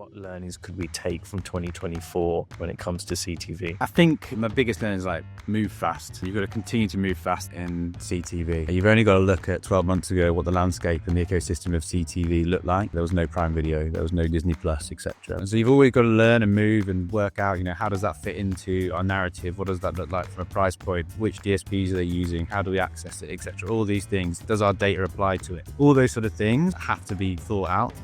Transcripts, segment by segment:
What learnings could we take from 2024 when it comes to CTV? I think my biggest learning is move fast. You've got to continue to move fast in CTV. You've only got to look at 12 months ago what the landscape and the ecosystem of CTV looked like. There was no Prime Video, there was no Disney Plus, etc. And so you've always got to learn and move and work out, how does that fit into our narrative? What does that look like from a price point? Which DSPs are they using? How do we access it, etc. All these things. Does our data apply to it? All those sort of things have to be thought out.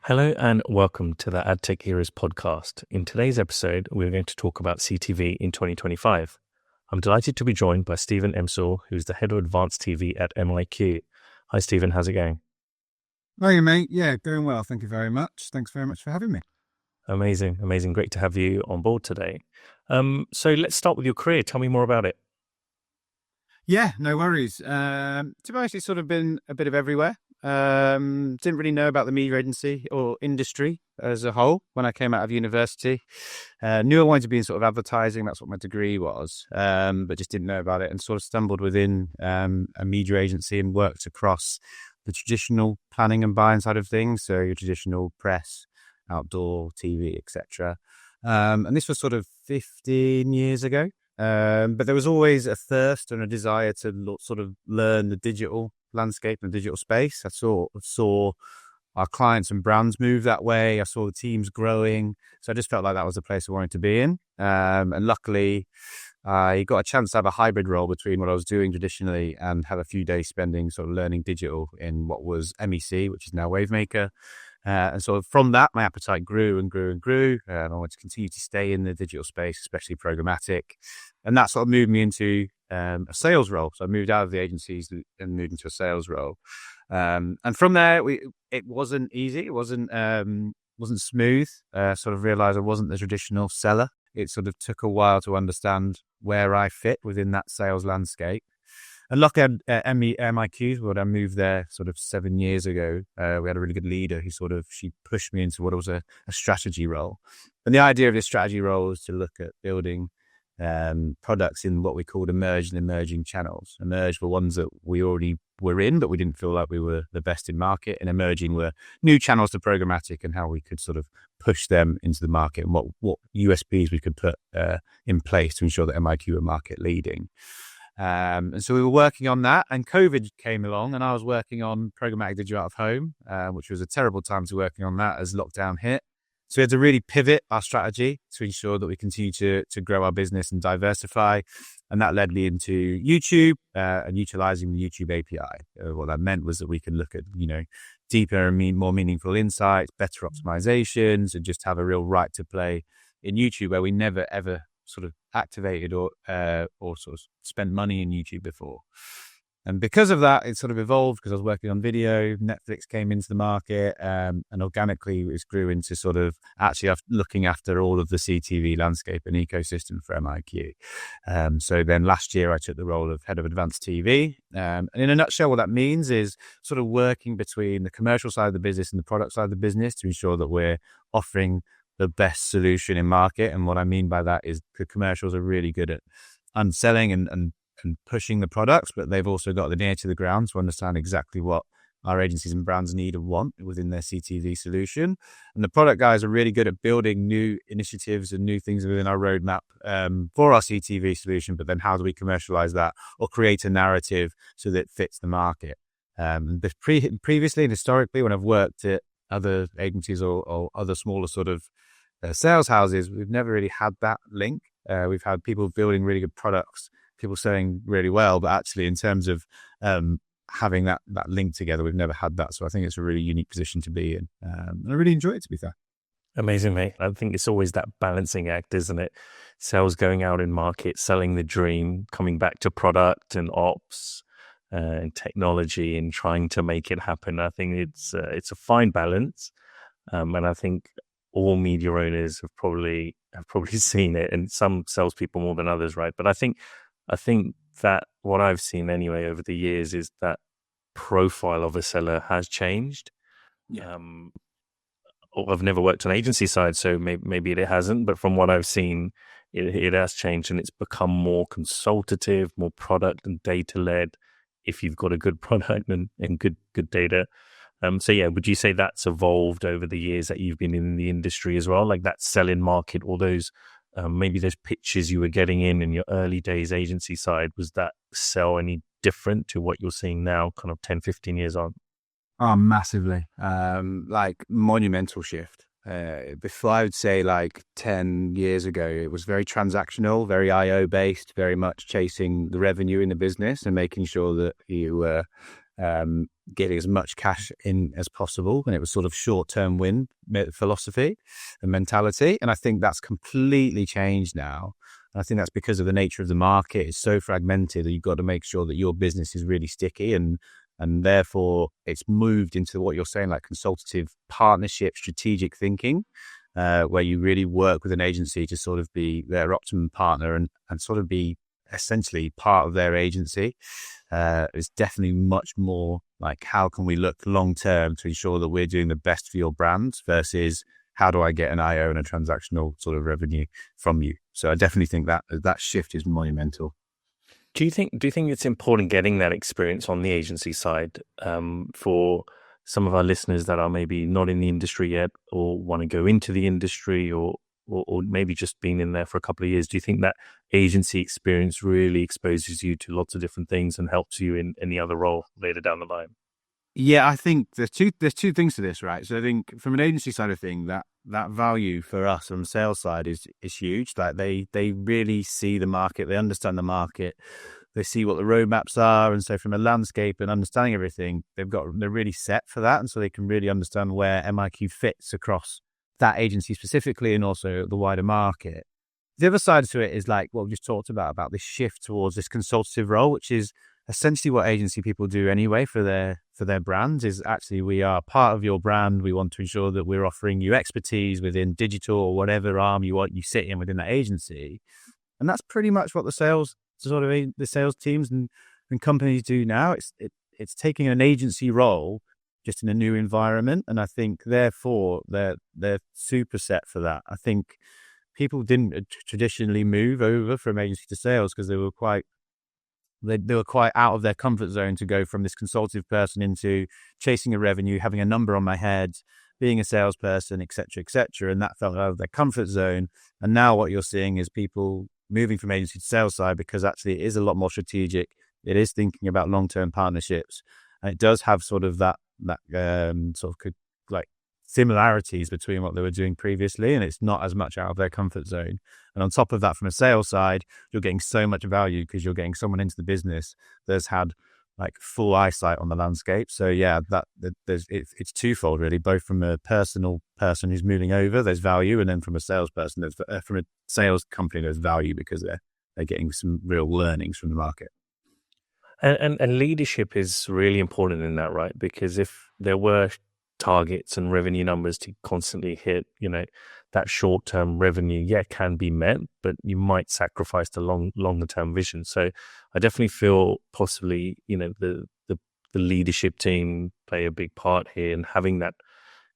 Hello and welcome to the AdTech Heroes podcast. In today's episode, we're going to talk about CTV in 2025. I'm delighted to be joined by Stephen Emsall, who's the head of advanced TV at MiQ. Hi, Stephen. How's it going? Hey, mate. Yeah, going well. Thank you very much. Thanks very much for having me. Amazing. Great to have you on board today. So let's start with your career. Tell me more about it. Yeah, no worries. To be honest, it's sort of been a bit of everywhere. Didn't really know about the media agency or industry as a whole when I came out of university. Knew I wanted to be in sort of advertising. That's what my degree was, but just didn't know about it and sort of stumbled within a media agency and worked across the traditional planning and buying side of things. So your traditional press, outdoor, TV, etc. And this was sort of 15 years ago. But there was always a thirst and a desire to sort of learn the digital landscape and the digital space. I saw our clients and brands move that way. I saw the teams growing. So I just felt like that was the place I wanted to be in. And luckily, I got a chance to have a hybrid role between what I was doing traditionally and have a few days spending sort of learning digital in what was MEC, which is now Wavemaker. And so from that, my appetite grew and grew and grew. And I wanted to continue to stay in the digital space, especially programmatic. And that sort of moved me into a sales role. So I moved out of the agencies and moved into a sales role. And from there, it wasn't easy. It wasn't smooth. Sort of realized I wasn't the traditional seller. It sort of took a while to understand where I fit within that sales landscape. And luckily at MiQ, when I moved there sort of 7 years ago, we had a really good leader who she pushed me into what was a strategy role. And the idea of this strategy role was to look at building products in what we called emerged and emerging channels. Emerged were ones that we already were in, but we didn't feel like we were the best in market. And emerging were new channels to programmatic and how we could sort of push them into the market and what USPs we could put in place to ensure that MiQ were market leading. And so we were working on that, and COVID came along, and I was working on programmatic digital out of home, which was a terrible time to be working on that as lockdown hit. So we had to really pivot our strategy to ensure that we continue to grow our business and diversify. And that led me into YouTube and utilizing the YouTube API. What that meant was that we could look at, deeper and more meaningful insights, better optimizations, and just have a real right to play in YouTube where we never, ever sort of activated or sort of spent money in YouTube before. And because of that, it sort of evolved because I was working on video. Netflix came into the market and organically it grew into sort of actually looking after all of the CTV landscape and ecosystem for MiQ. So then last year I took the role of head of advanced TV. And in a nutshell, what that means is sort of working between the commercial side of the business and the product side of the business to ensure that we're offering the best solution in market. And what I mean by that is the commercials are really good at unselling and pushing the products, but they've also got the ear to the ground to understand exactly what our agencies and brands need and want within their CTV solution. And the product guys are really good at building new initiatives and new things within our roadmap for our CTV solution, but then how do we commercialize that or create a narrative so that it fits the market? Previously and historically, when I've worked at other agencies or other smaller sort of sales houses, we've never really had that link. We've had people building really good products, people selling really well, but actually in terms of having that link together, we've never had that. So I think it's a really unique position to be in. And I really enjoy it, to be fair. Amazing, mate. I think it's always that balancing act, isn't it? Sales going out in market, selling the dream, coming back to product and ops and technology and trying to make it happen. I think it's a fine balance. And I think all media owners have probably seen it, and some salespeople more than others, right? But I think that what I've seen anyway over the years is that profile of a seller has changed. Yeah. I've never worked on agency side, so maybe it hasn't. But from what I've seen, it has changed, and it's become more consultative, more product and data led. If you've got a good product and good data. So yeah, would you say that's evolved over the years that you've been in the industry as well? Like that sell-in market, or those maybe those pitches you were getting in your early days agency side, was that sell any different to what you're seeing now, kind of 10, 15 years on? Oh, massively. Like monumental shift. Before, I would say like 10 years ago, it was very transactional, very IO based, very much chasing the revenue in the business and making sure that you were getting as much cash in as possible. And it was sort of short-term win philosophy and mentality. And I think that's completely changed now. And I think that's because of the nature of the market. It's so fragmented that you've got to make sure that your business is really sticky, and therefore it's moved into what you're saying, like consultative partnership, strategic thinking, where you really work with an agency to sort of be their optimum partner and sort of be essentially part of their agency. It's definitely much more like, how can we look long term to ensure that we're doing the best for your brand versus how do I get an IO and a transactional sort of revenue from you? So I definitely think that shift is monumental. Do you think it's important getting that experience on the agency side for some of our listeners that are maybe not in the industry yet, or want to go into the industry, or maybe just been in there for a couple of years? Do you think that agency experience really exposes you to lots of different things and helps you in any other role later down the line? Yeah, I think there's two things to this, right? So I think from an agency side of thing, that value for us from the sales side is huge. Like they really see the market, they understand the market, they see what the roadmaps are, and so from a landscape and understanding everything, they're really set for that, and so they can really understand where MiQ fits across that agency specifically and also the wider market. The other side to it is like what we just talked about this shift towards this consultative role, which is essentially what agency people do anyway for their brands. Is actually, we are part of your brand. We want to ensure that we're offering you expertise within digital or whatever arm you sit in within that agency. And that's pretty much what the sales teams and companies do now. It's taking an agency role just in a new environment, and I think therefore they're super set for that. I think people didn't traditionally move over from agency to sales because they were quite out of their comfort zone to go from this consultative person into chasing a revenue, having a number on my head, being a salesperson, et cetera, and that felt out of their comfort zone. And now what you're seeing is people moving from agency to sales side, because actually it is a lot more strategic. It is thinking about long-term partnerships, and it does have sort of that sort of like similarities between what they were doing previously, and it's not as much out of their comfort zone. And on top of that, from a sales side, you're getting so much value because you're getting someone into the business that's had like full eyesight on the landscape. So yeah, it's twofold really, both from a personal person who's moving over, there's value, and then from a salesperson, from a sales company, there's value because they're getting some real learnings from the market. And leadership is really important in that, right? Because if there were targets and revenue numbers to constantly hit, that short-term revenue, can be met, but you might sacrifice the longer-term vision. So I definitely feel possibly, the leadership team play a big part here in having that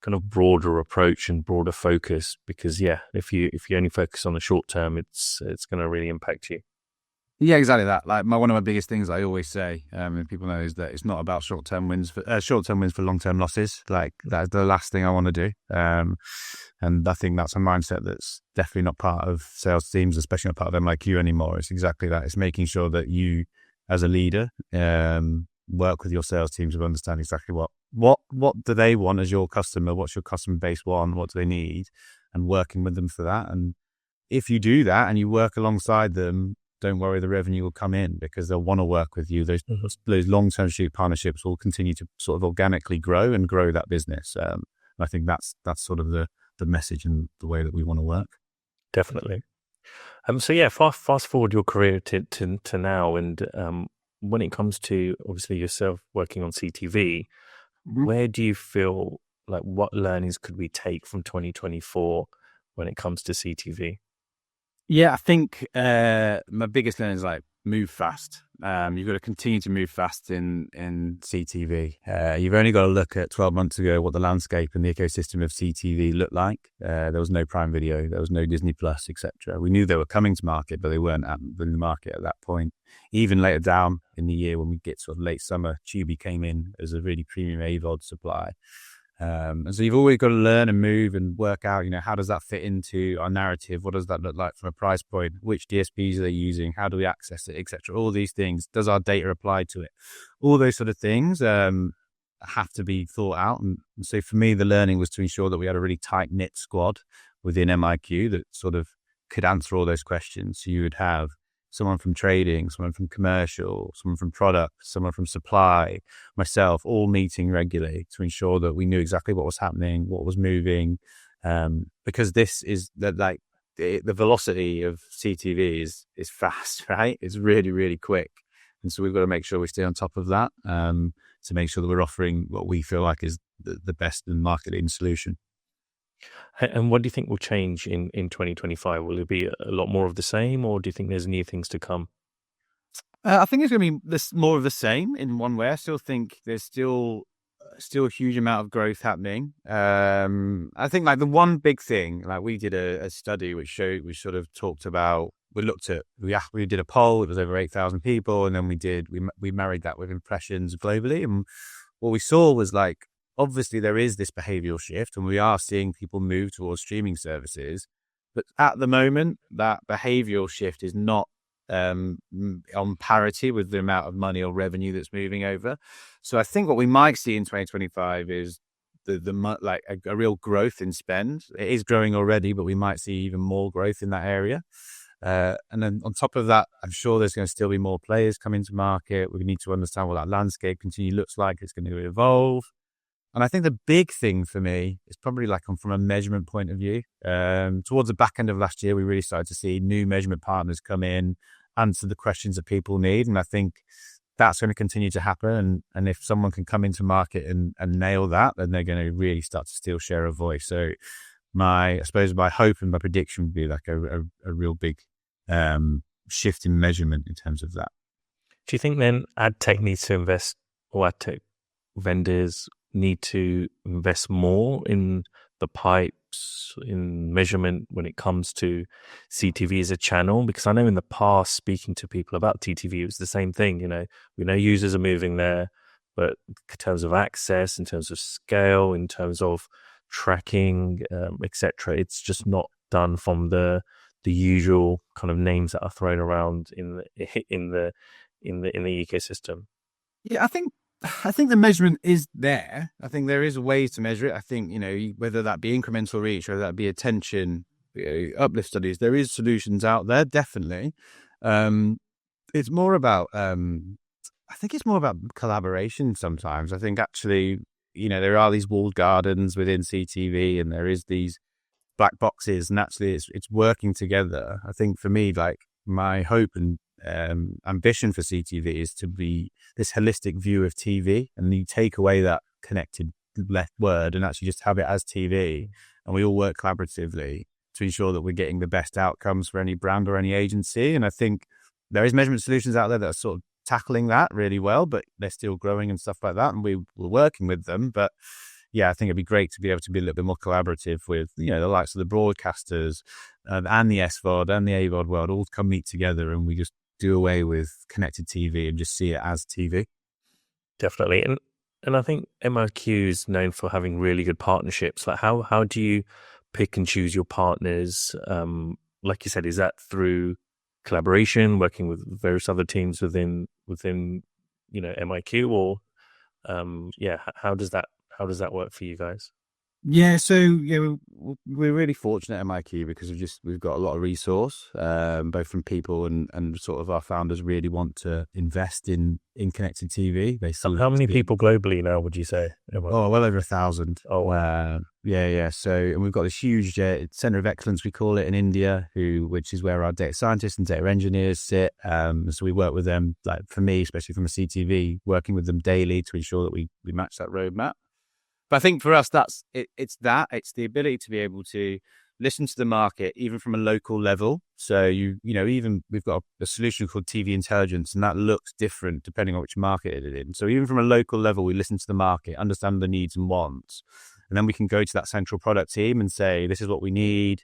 kind of broader approach and broader focus, because if you only focus on the short term, it's going to really impact you. Yeah, exactly that. Like one of my biggest things I always say, and people know, is that it's not about short-term wins for long-term losses. Like that's the last thing I want to do. And I think that's a mindset that's definitely not part of sales teams, especially not part of MiQ anymore. It's exactly that. It's making sure that you, as a leader, work with your sales teams to understand exactly what do they want as your customer, what's your customer base want, what do they need, and working with them for that. And if you do that and you work alongside them, don't worry, the revenue will come in because they'll want to work with you. Those long-term partnerships will continue to sort of organically grow that business. I think that's sort of the message and the way that we want to work. Definitely. So fast forward your career to now, and when it comes to obviously yourself working on CTV, where do you feel like, what learnings could we take from 2024 when it comes to CTV? Yeah, I think my biggest learning is like move fast. You've got to continue to move fast in CTV. You've only got to look at 12 months ago what the landscape and the ecosystem of CTV looked like. There was no Prime Video, there was no Disney Plus, etc. We knew they were coming to market, but they weren't in the market at that point. Even later down in the year, when we get sort of late summer, Tubi came in as a really premium AVOD supply. And so you've always got to learn and move and work out, how does that fit into our narrative? What does that look like from a price point? Which DSPs are they using? How do we access it, etc.? All these things. Does our data apply to it? All those sort of things have to be thought out. And so for me, the learning was to ensure that we had a really tight-knit squad within MiQ that sort of could answer all those questions. So you would have someone from trading, someone from commercial, someone from product, someone from supply, myself, all meeting regularly to ensure that we knew exactly what was happening, what was moving, because this is the velocity of CTV is fast, right? It's really, really quick. And so we've got to make sure we stay on top of that to make sure that we're offering what we feel like is the best and market-leading solution. And what do you think will change in 2025? Will it be a lot more of the same, or do you think there's new things to come? I think it's going to be more of the same in one way. I still think there's still a huge amount of growth happening. I think the one big thing, we did a study which sort of talked about, we did a poll, it was over 8,000 people, and then we married that with impressions globally. And what we saw was obviously there is this behavioral shift and we are seeing people move towards streaming services, but at the moment that behavioral shift is not on parity with the amount of money or revenue that's moving over. So I think what we might see in 2025 is a real growth in spend. It is growing already, but we might see even more growth in that area. And then on top of that, I'm sure there's going to still be more players coming to market. We need to understand what that landscape looks like. It's going to evolve. And I think the big thing for me is probably from a measurement point of view. Towards the back end of last year, we really started to see new measurement partners come in, answer the questions that people need. And I think that's going to continue to happen. And if someone can come into market and nail that, then they're going to really start to steal share of voice. So I suppose my hope and my prediction would be a real big shift in measurement in terms of that. Do you think then AdTech needs to invest, or AdTech vendors need to invest more in the pipes, in measurement when it comes to CTV as a channel? Because I know in the past, speaking to people about TTV, it was the same thing. We know users are moving there, but in terms of access, in terms of scale, in terms of tracking, etc., it's just not done from the usual kind of names that are thrown around in the ecosystem. Yeah, I think the measurement is there. I think there is ways to measure it. I think, whether that be incremental reach, whether that be attention, uplift studies, there is solutions out there, definitely. It's more about, I think it's more about collaboration sometimes. I think actually, there are these walled gardens within CTV and there is these black boxes, and actually it's working together. I think for me, my hope and ambition for CTV is to be this holistic view of TV, and you take away that connected left word and actually just have it as TV, and we all work collaboratively to ensure that we're getting the best outcomes for any brand or any agency. And I think there is measurement solutions out there that are sort of tackling that really well, but they're still growing and stuff like that, and we're working with them. But yeah, I think it'd be great to be able to be a little bit more collaborative with, the likes of the broadcasters and the SVOD and the AVOD world all come meet together, and we just do away with connected TV and just see it as TV. Definitely. And I think MiQ is known for having really good partnerships. How do you pick and choose your partners? Like you said, is that through collaboration, working with various other teams within MiQ, or how does that work for you guys? Yeah, so we're really fortunate at MiQ because we've got a lot of resource, both from people and sort of our founders really want to invest in connected TV. How many people globally now would you say? Oh, well over 1,000. Oh, wow. Yeah. So, and we've got this huge center of excellence, we call it, in India, which is where our data scientists and data engineers sit. So we work with them, for me, especially from a CTV, working with them daily to ensure that we match that roadmap. But I think for us, it's the ability to be able to listen to the market, even from a local level. So even we've got a solution called TV intelligence, and that looks different depending on which market it is in. So even from a local level, we listen to the market, understand the needs and wants, and then we can go to that central product team and say, this is what we need.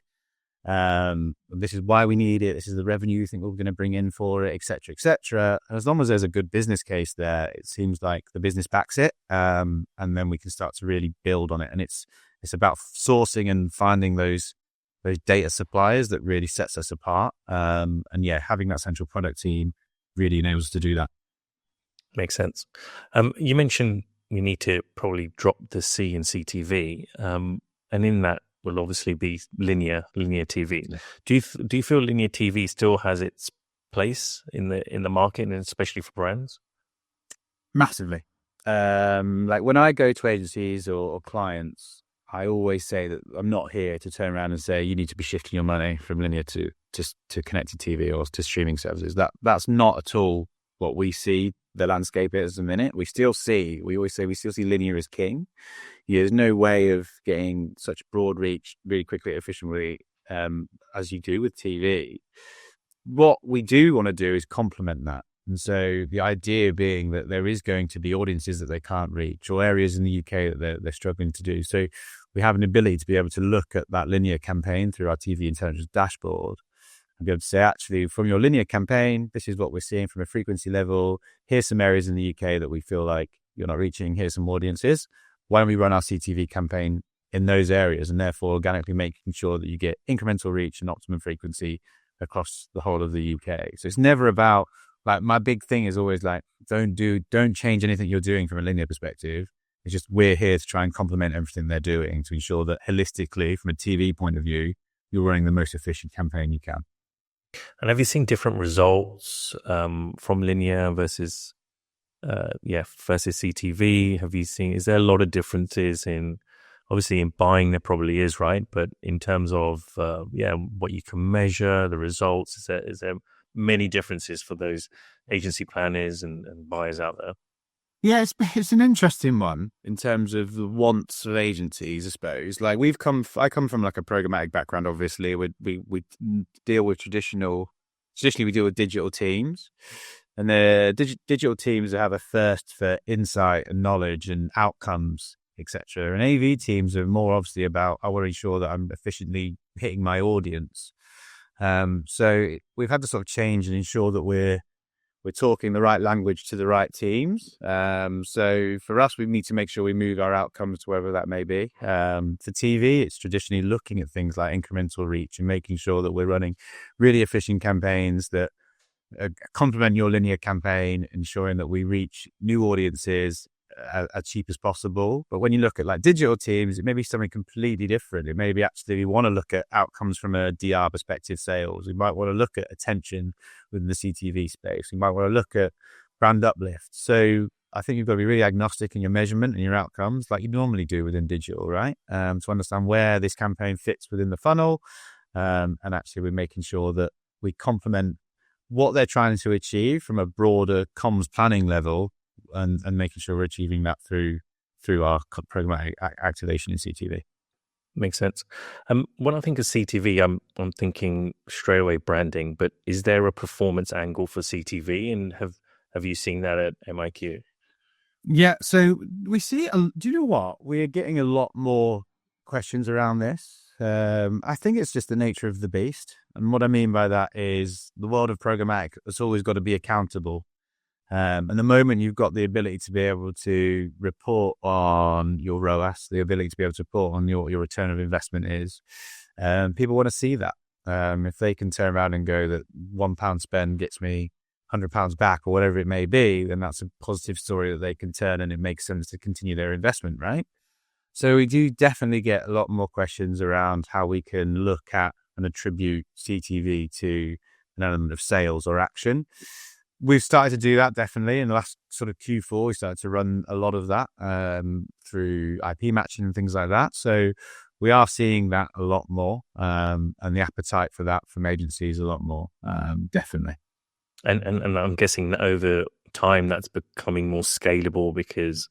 This is why we need it. This is the revenue you think we're going to bring in for it, et cetera, et cetera. And as long as there's a good business case there, it seems like the business backs it. And then we can start to really build on it. And it's about sourcing and finding those data suppliers that really sets us apart. And having that central product team really enables us to do that. Makes sense. You mentioned you need to probably drop the C in CTV. And in that will obviously be linear TV. Do you feel linear TV still has its place in the market, and especially for brands? Massively. Like when I go to agencies or clients, I always say that I'm not here to turn around and say you need to be shifting your money from linear to connected TV or to streaming services. That's not at all what we see the landscape is at the minute. We still see linear as king. There's no way of getting such broad reach really quickly, efficiently as you do with TV. What we do want to do is complement that. And so the idea being that there is going to be audiences that they can't reach, or areas in the UK that they're struggling to do. So we have an ability to be able to look at that linear campaign through our TV intelligence dashboard and be able to say, actually, from your linear campaign, this is what we're seeing from a frequency level. Here's some areas in the UK that we feel like you're not reaching. Here's some audiences. Why don't we run our CTV campaign in those areas, and therefore organically making sure that you get incremental reach and optimum frequency across the whole of the UK. So it's never about, like, my big thing is always like, don't change anything you're doing from a linear perspective. It's just, we're here to try and complement everything they're doing to ensure that holistically, from a TV point of view, you're running the most efficient campaign you can. And have you seen different results from linear versus CTV? Have you seen, is there a lot of differences obviously in buying? There probably is, right? But in terms of what you can measure, the results, is there many differences for those agency planners and buyers out there? Yeah, it's an interesting one in terms of the wants of agencies, I suppose. Like I come from like a programmatic background. Obviously, we deal with traditionally we deal with digital teams, and the digital teams have a thirst for insight and knowledge and outcomes, etc. And AV teams are more obviously about, I want to ensure that I'm efficiently hitting my audience. So we've had to sort of change and ensure that we're talking the right language to the right teams. So for us, we need to make sure we move our outcomes to wherever that may be. For TV, it's traditionally looking at things like incremental reach and making sure that we're running really efficient campaigns that complement your linear campaign, ensuring that we reach new audiences as cheap as possible. But when you look at like digital teams, it may be something completely different. It may be actually we want to look at outcomes from a DR perspective, sales. We might want to look at attention within the CTV space. We might want to look at brand uplift. So I think you've got to be really agnostic in your measurement and your outcomes, like you normally do within digital, right? To understand where this campaign fits within the funnel. And actually we're making sure that we complement what they're trying to achieve from a broader comms planning level, and making sure we're achieving that through our programmatic activation in CTV. Makes sense. When I think of CTV, I'm thinking straight away branding, but is there a performance angle for CTV, and have you seen that at MiQ? Yeah, so we see, do you know what? We're getting a lot more questions around this. I think it's just the nature of the beast. And what I mean by that is the world of programmatic has always got to be accountable. And the moment you've got the ability to be able to report on your ROAS, the ability to be able to report on your return of investment is, people want to see that. If they can turn around and go that £1 spend gets me £100 back or whatever it may be, then that's a positive story that they can turn, and it makes sense to continue their investment, right? So we do definitely get a lot more questions around how we can look at and attribute CTV to an element of sales or action. We've started to do that definitely in the last sort of Q4. We started to run a lot of that through IP matching and things like that. So we are seeing that a lot more, and the appetite for that from agencies a lot more, definitely. And I'm guessing that over time that's becoming more scalable because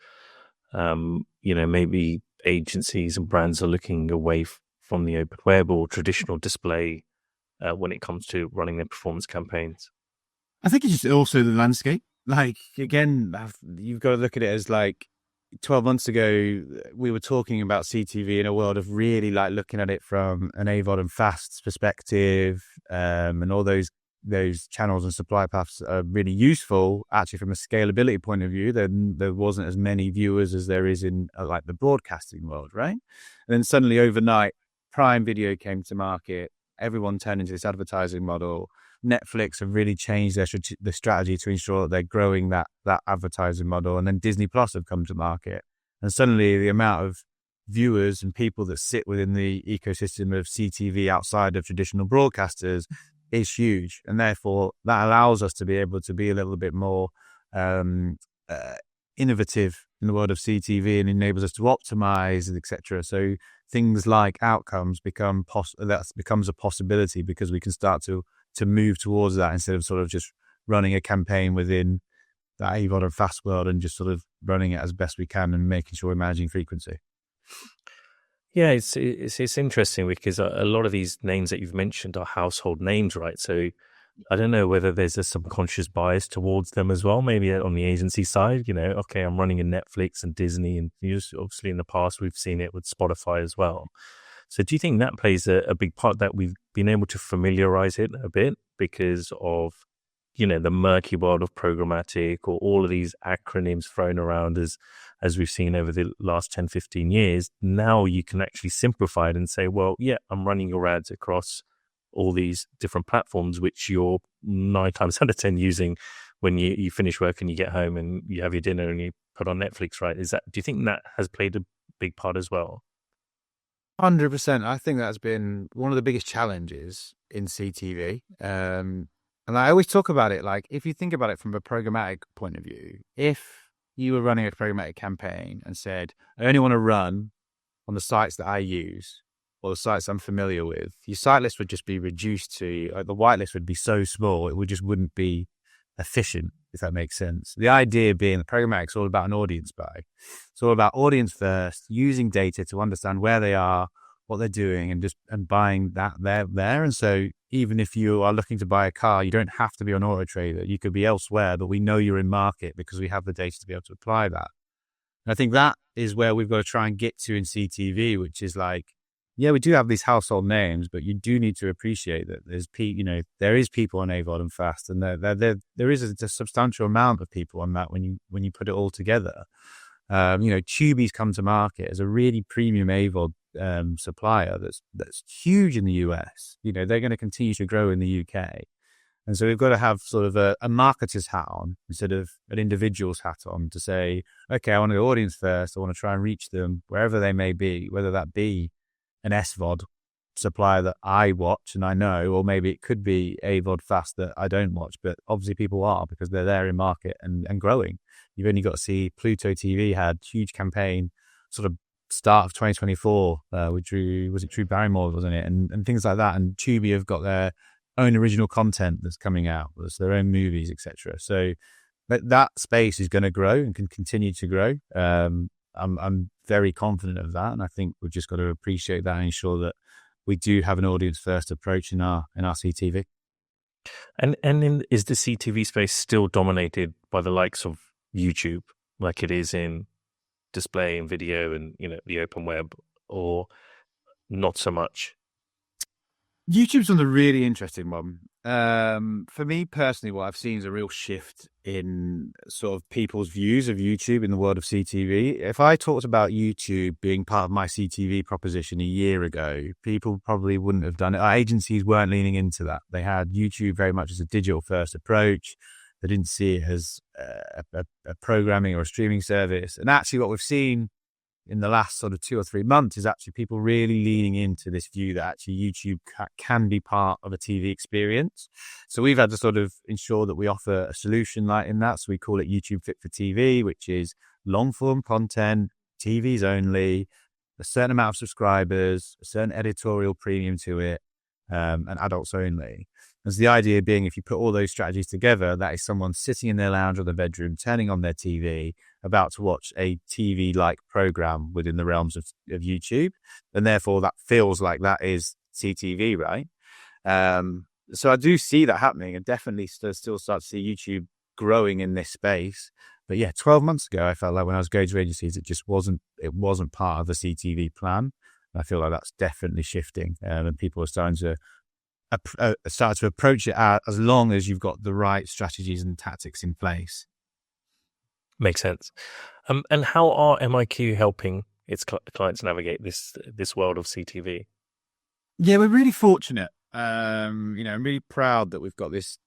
maybe agencies and brands are looking away from the open web or traditional display when it comes to running their performance campaigns? I think it's just also the landscape. Like, again, you've got to look at it as like 12 months ago, we were talking about CTV in a world of really like looking at it from an AVOD and FAST perspective, and all those channels and supply paths are really useful. Actually, from a scalability point of view, then there wasn't as many viewers as there is in like the broadcasting world, right? And then suddenly overnight, Prime Video came to market. Everyone turned into this advertising model. Netflix have really changed the strategy to ensure that they're growing that advertising model. And then Disney Plus have come to market. And suddenly the amount of viewers and people that sit within the ecosystem of CTV outside of traditional broadcasters is huge. And therefore that allows us to be able to be a little bit more innovative in the world of CTV and enables us to optimize, etc. So things like outcomes that becomes a possibility because we can start to move towards that instead of sort of just running a campaign within that AVOD and fast world and just sort of running it as best we can and making sure we're managing frequency. Yeah, it's interesting because a lot of these names that you've mentioned are household names, right? So I don't know whether there's a subconscious bias towards them as well. Maybe on the agency side, okay, I'm running a Netflix and Disney, and obviously in the past we've seen it with Spotify as well. So do you think that plays a big part, that we've been able to familiarize it a bit because of, the murky world of programmatic or all of these acronyms thrown around as we've seen over the last 10, 15 years? Now you can actually simplify it and say, well, yeah, I'm running your ads across all these different platforms, which you're 9 times out of 10 using when you finish work and you get home and you have your dinner and you put on Netflix, right? Do you think that has played a big part as well? 100%. I think that's been one of the biggest challenges in CTV. And I always talk about it, like, if you think about it from a programmatic point of view, if you were running a programmatic campaign and said, I only want to run on the sites that I use or the sites I'm familiar with, your site list would just be reduced to, the whitelist would be so small, it wouldn't be efficient, if that makes sense. The idea being that programmatic is all about an audience buy. It's all about audience first, using data to understand where they are, what they're doing, and buying that there. And so even if you are looking to buy a car, you don't have to be on Auto Trader. You could be elsewhere, but we know you're in market because we have the data to be able to apply that. And I think that is where we've got to try and get to in CTV, which is like, yeah, we do have these household names, but you do need to appreciate that there is people on AVOD and FAST, and there is a substantial amount of people on that when you put it all together. Tubi's come to market as a really premium AVOD supplier that's huge in the US. They're going to continue to grow in the UK, and so we've got to have sort of a marketer's hat on instead of an individual's hat on to say, okay, I want to go audience first. I want to try and reach them wherever they may be, whether that be an SVOD supplier that I watch and I know, or maybe it could be AVOD fast that I don't watch, but obviously people are because they're there in market and growing. You've only got to see Pluto TV had huge campaign sort of start of 2024 with Drew Barrymore, wasn't it? And things like that. And Tubi have got their own original content that's coming out, there's their own movies, etc. So that space is going to grow and can continue to grow. I'm very confident of that, and I think we've just got to appreciate that and ensure that we do have an audience first approach in our CTV. And is the CTV space still dominated by the likes of YouTube, like it is in display and video and the open web, or not so much? YouTube's on a really interesting one. For me personally, what I've seen is a real shift in sort of people's views of YouTube in the world of CTV. If I talked about YouTube being part of my CTV proposition a year ago, people probably wouldn't have done it. Our agencies weren't leaning into that. They had YouTube very much as a digital first approach. They didn't see it as a programming or a streaming service. And actually what we've seen in the last sort of 2 or 3 months is actually people really leaning into this view that actually YouTube can be part of a TV experience. So we've had to sort of ensure that we offer a solution like in that. So we call it YouTube Fit for TV, which is long form content, TVs only, a certain amount of subscribers, a certain editorial premium to it, and adults only. As the idea being, if you put all those strategies together, that is someone sitting in their lounge or their bedroom, turning on their TV about to watch a TV-like program within the realms of YouTube. And therefore that feels like that is CTV, right? So I do see that happening, and definitely still start to see YouTube growing in this space. But yeah, 12 months ago, I felt like when I was going to agencies, it wasn't part of the CTV plan. I feel like that's definitely shifting, and people are starting to approach it as long as you've got the right strategies and tactics in place. Makes sense. And how are MiQ helping its clients navigate this world of CTV? Yeah, we're really fortunate. I'm really proud that we've got this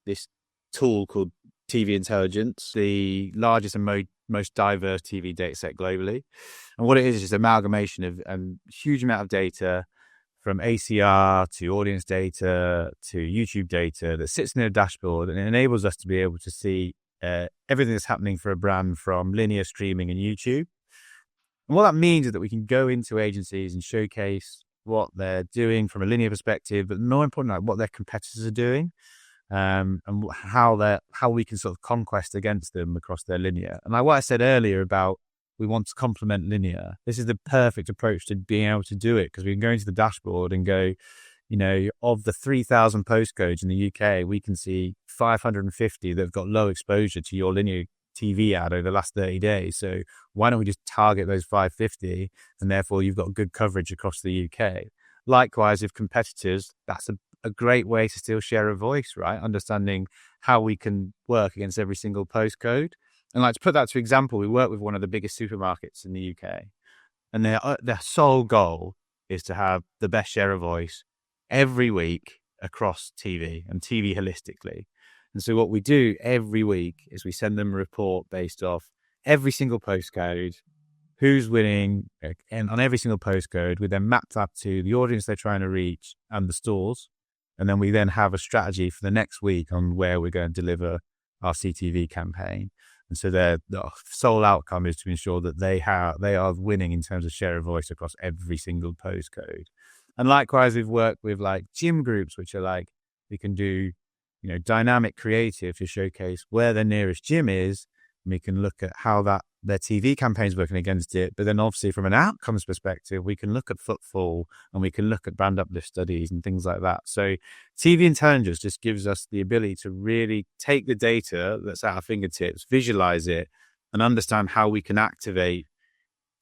tool called TV Intelligence, the largest and most diverse TV data set globally. And what it is just amalgamation of a huge amount of data, from ACR to audience data to YouTube data, that sits in a dashboard, and it enables us to be able to see everything that's happening for a brand from linear streaming and YouTube. And what that means is that we can go into agencies and showcase what they're doing from a linear perspective, but more importantly, what their competitors are doing, and how we can sort of conquest against them across their linear. And like what I said earlier about we want to complement linear, this is the perfect approach to being able to do it, because we can go into the dashboard and go, of the 3,000 postcodes in the UK, we can see 550 that have got low exposure to your linear TV ad over the last 30 days. So why don't we just target those 550, and therefore you've got good coverage across the UK. Likewise, with competitors, that's a great way to still share a voice, right? Understanding how we can work against every single postcode. And like, to put that to example, we work with one of the biggest supermarkets in the UK, and their sole goal is to have the best share of voice every week across TV and TV holistically. And so what we do every week is we send them a report based off every single postcode, who's winning, and on every single postcode, we then map that to the audience they're trying to reach and the stores. And then we then have a strategy for the next week on where we're going to deliver our CTV campaign. And so the sole outcome is to ensure that they are winning in terms of share of voice across every single postcode. And likewise, we've worked with like gym groups, which are like, we can do dynamic creative to showcase where their nearest gym is. And we can look at how their TV campaign's working against it. But then obviously from an outcomes perspective, we can look at footfall, and we can look at brand uplift studies and things like that. So TV Intelligence just gives us the ability to really take the data that's at our fingertips, visualize it, and understand how we can activate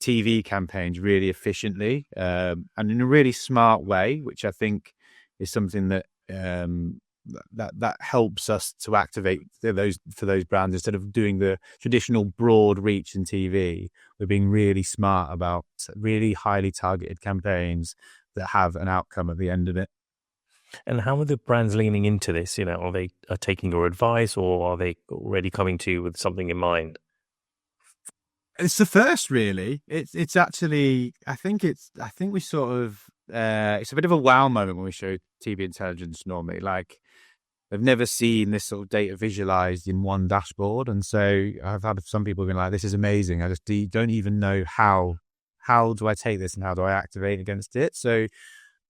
TV campaigns really efficiently, and in a really smart way, which I think is something that that helps us to activate those brands. Instead of doing the traditional broad reach in TV, we're being really smart about really highly targeted campaigns that have an outcome at the end of it. And how are the brands leaning into this? Are they taking your advice, or are they already coming to you with something in mind? It's the first, really. It's actually, I think we sort of, it's a bit of a wow moment when we show TV Intelligence normally. Like, they've never seen this sort of data visualized in one dashboard. And so I've had some people being like, this is amazing. I just don't even know how do I take this and how do I activate against it? So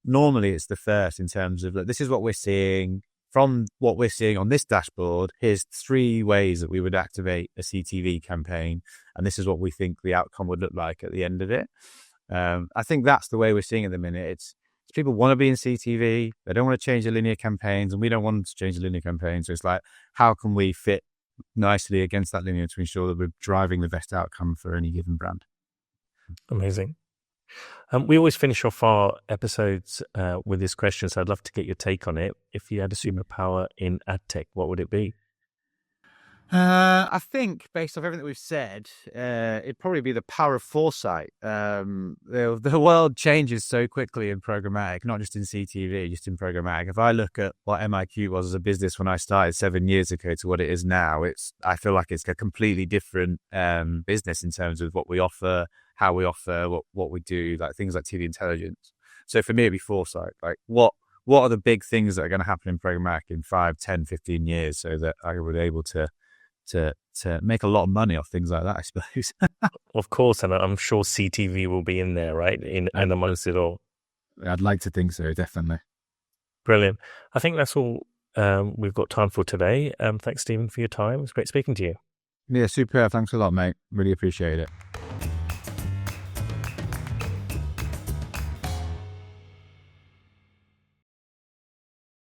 normally it's the first in terms of, this is what we're seeing. From what we're seeing on this dashboard, here's 3 ways that we would activate a CTV campaign. And this is what we think the outcome would look like at the end of it. I think that's the way we're seeing at the minute. It's people want to be in CTV. They don't want to change the linear campaigns, and we don't want them to change the linear campaigns. So it's like, how can we fit nicely against that linear to ensure that we're driving the best outcome for any given brand? Amazing. We always finish off our episodes with this question, so I'd love to get your take on it. If you had a superpower in AdTech, what would it be? I think, based off everything that we've said, it'd probably be the power of foresight. The world changes so quickly in programmatic, not just in CTV, just in programmatic. If I look at what MiQ was as a business when I started 7 years ago to what it is now, I feel like it's a completely different business in terms of what we offer, how we offer, what we do, like things like TV Intelligence. So for me, it'd be foresight. Like, what are the big things that are going to happen in programmatic in 5, 10, 15 years, so that I would be able to make a lot of money off things like that, I suppose. Of course, and I'm sure CTV will be in there, right? And amongst it all. I'd like to think so, definitely. Brilliant. I think that's all we've got time for today. Thanks, Stephen, for your time. It was great speaking to you. Yeah, super. Thanks a lot, mate. Really appreciate it.